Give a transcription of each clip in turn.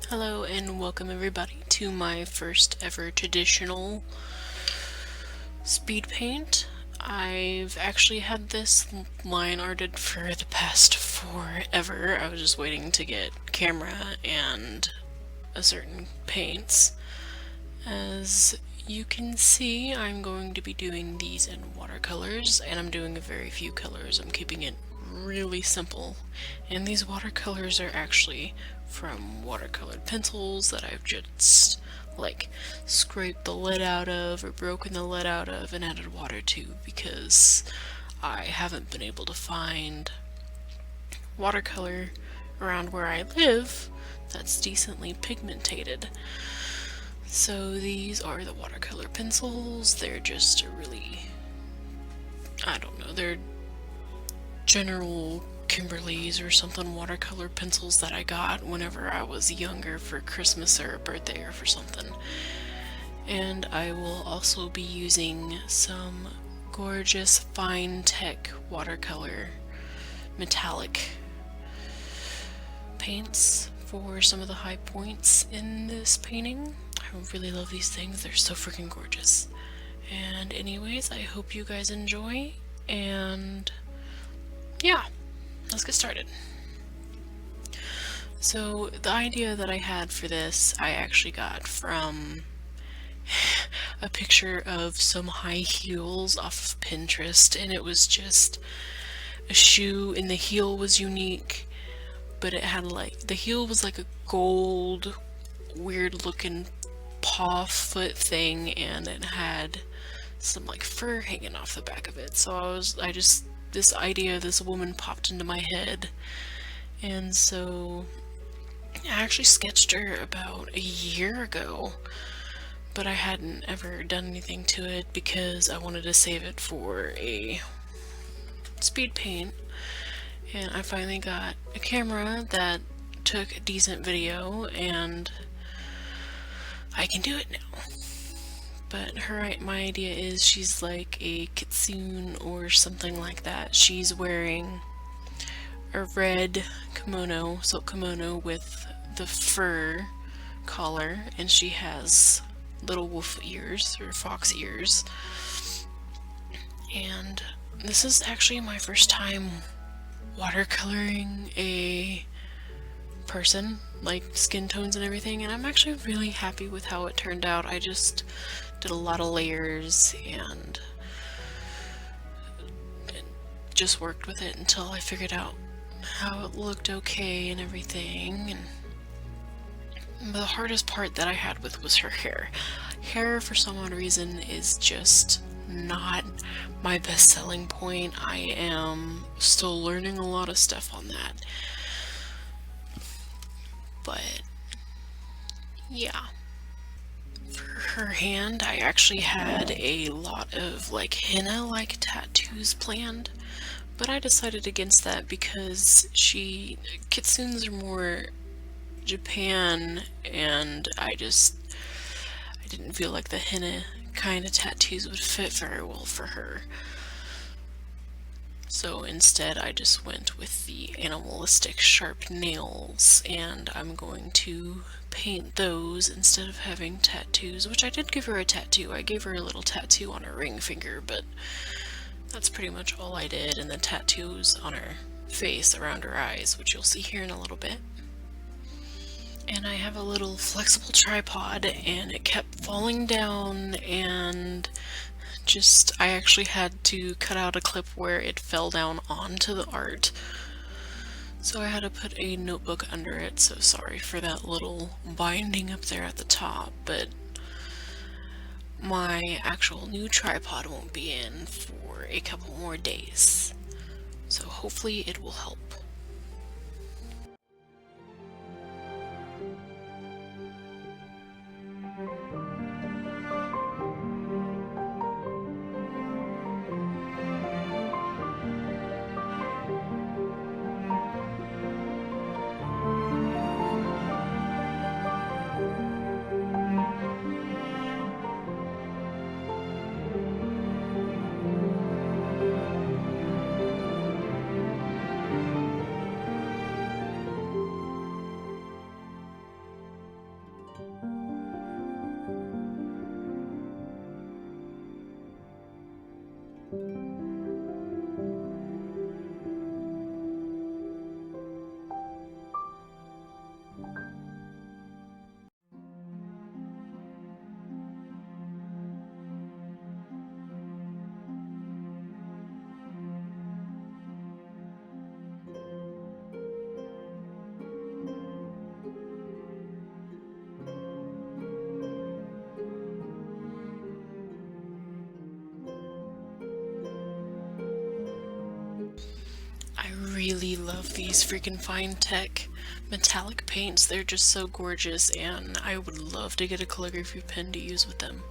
Hello and welcome everybody to my first ever traditional speed paint. I've actually had this line arted for the past forever. I was just waiting to get camera and a certain paints. As you can see, I'm going to be doing these in watercolors, and I'm doing a very few colors. I'm keeping it really simple. And these watercolors are actually from watercolored pencils that I've just like scraped the lid out of or broken the lid out of and added water to, because I haven't been able to find watercolor around where I live that's decently pigmented. So these are the watercolor pencils. They're just a really, I don't know, they're General Kimberly's or something watercolor pencils that I got whenever I was younger for Christmas or a birthday or for something. And I will also be using some gorgeous FINE-TEC watercolor metallic paints for some of the high points in this painting. I really love these things. They're so freaking gorgeous. And anyways, I hope you guys enjoy, and yeah, let's get started. So the idea that I had for this, I actually got from a picture of some high heels off of Pinterest, and it was just a shoe, and the heel was unique, but it had like, the heel was like a gold, weird looking paw foot thing, and it had some like fur hanging off the back of it. So this idea, this woman popped into my head, and so I actually sketched her about a year ago, but I hadn't ever done anything to it because I wanted to save it for a speed paint. And I finally got a camera that took a decent video, and I can do it now. But my idea is she's like a kitsune or something like that. She's wearing a red kimono, silk kimono with the fur collar, and she has little wolf ears or fox ears. And this is actually my first time watercoloring a person, like skin tones and everything, and I'm actually really happy with how it turned out. I just did a lot of layers and just worked with it until I figured out how it looked okay and everything. And the hardest part that I had with was her hair. Hair, for some odd reason, is just not my best selling point. I am still learning a lot of stuff on that. But yeah. For her hand, I actually had a lot of like henna-like tattoos planned, but I decided against that because kitsunes are more Japan, and I didn't feel like the henna kind of tattoos would fit very well for her. So instead I just went with the animalistic sharp nails, and I'm going to paint those instead of having tattoos, which I did give her a tattoo. I gave her a little tattoo on her ring finger, but that's pretty much all I did, and the tattoos on her face around her eyes, which you'll see here in a little bit. And I have a little flexible tripod, and it kept falling down, and I actually had to cut out a clip where it fell down onto the art. So I had to put a notebook under it, so sorry for that little binding up there at the top, but my actual new tripod won't be in for a couple more days. So hopefully it will help. love these freaking FINE-TEC metallic paints. They're just so gorgeous, and I would love to get a calligraphy pen to use with them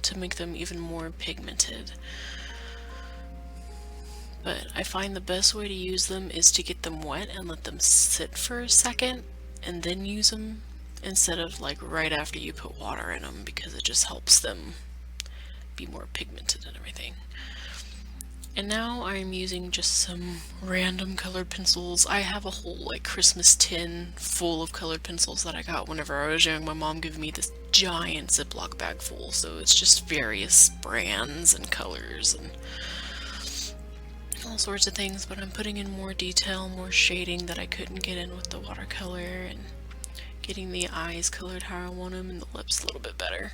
to make them even more pigmented. But I find the best way to use them is to get them wet and let them sit for a second and then use them, instead of like right after you put water in them, because it just helps them be more pigmented and everything. And now I'm using just some random colored pencils. I have a whole like Christmas tin full of colored pencils that I got whenever I was young. My mom gave me this giant Ziploc bag full, so it's just various brands and colors and all sorts of things, but I'm putting in more detail, more shading that I couldn't get in with the watercolor, and getting the eyes colored how I want them and the lips a little bit better.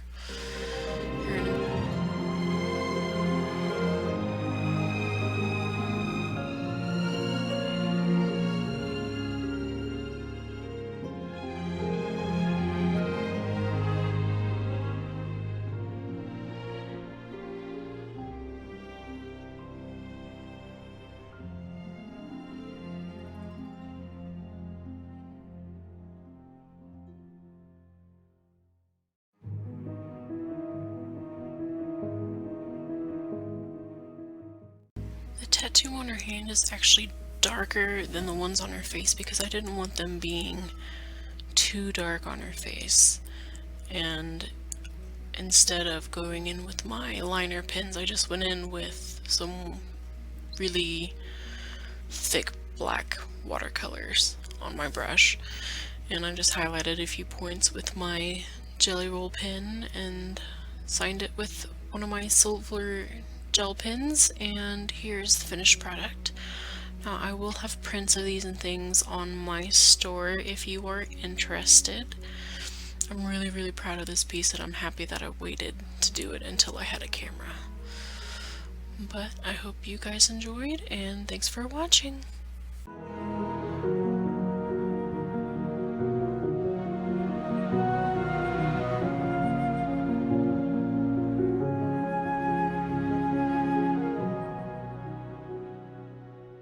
The tattoo on her hand is actually darker than the ones on her face because I didn't want them being too dark on her face. And instead of going in with my liner pens, I just went in with some really thick black watercolors on my brush. And I just highlighted a few points with my Jelly Roll pen and signed it with one of my silver gel pens, and here's the finished product. Now I will have prints of these and things on my store if you are interested. I'm really proud of this piece, and I'm happy that I waited to do it until I had a camera. But I hope you guys enjoyed, and thanks for watching.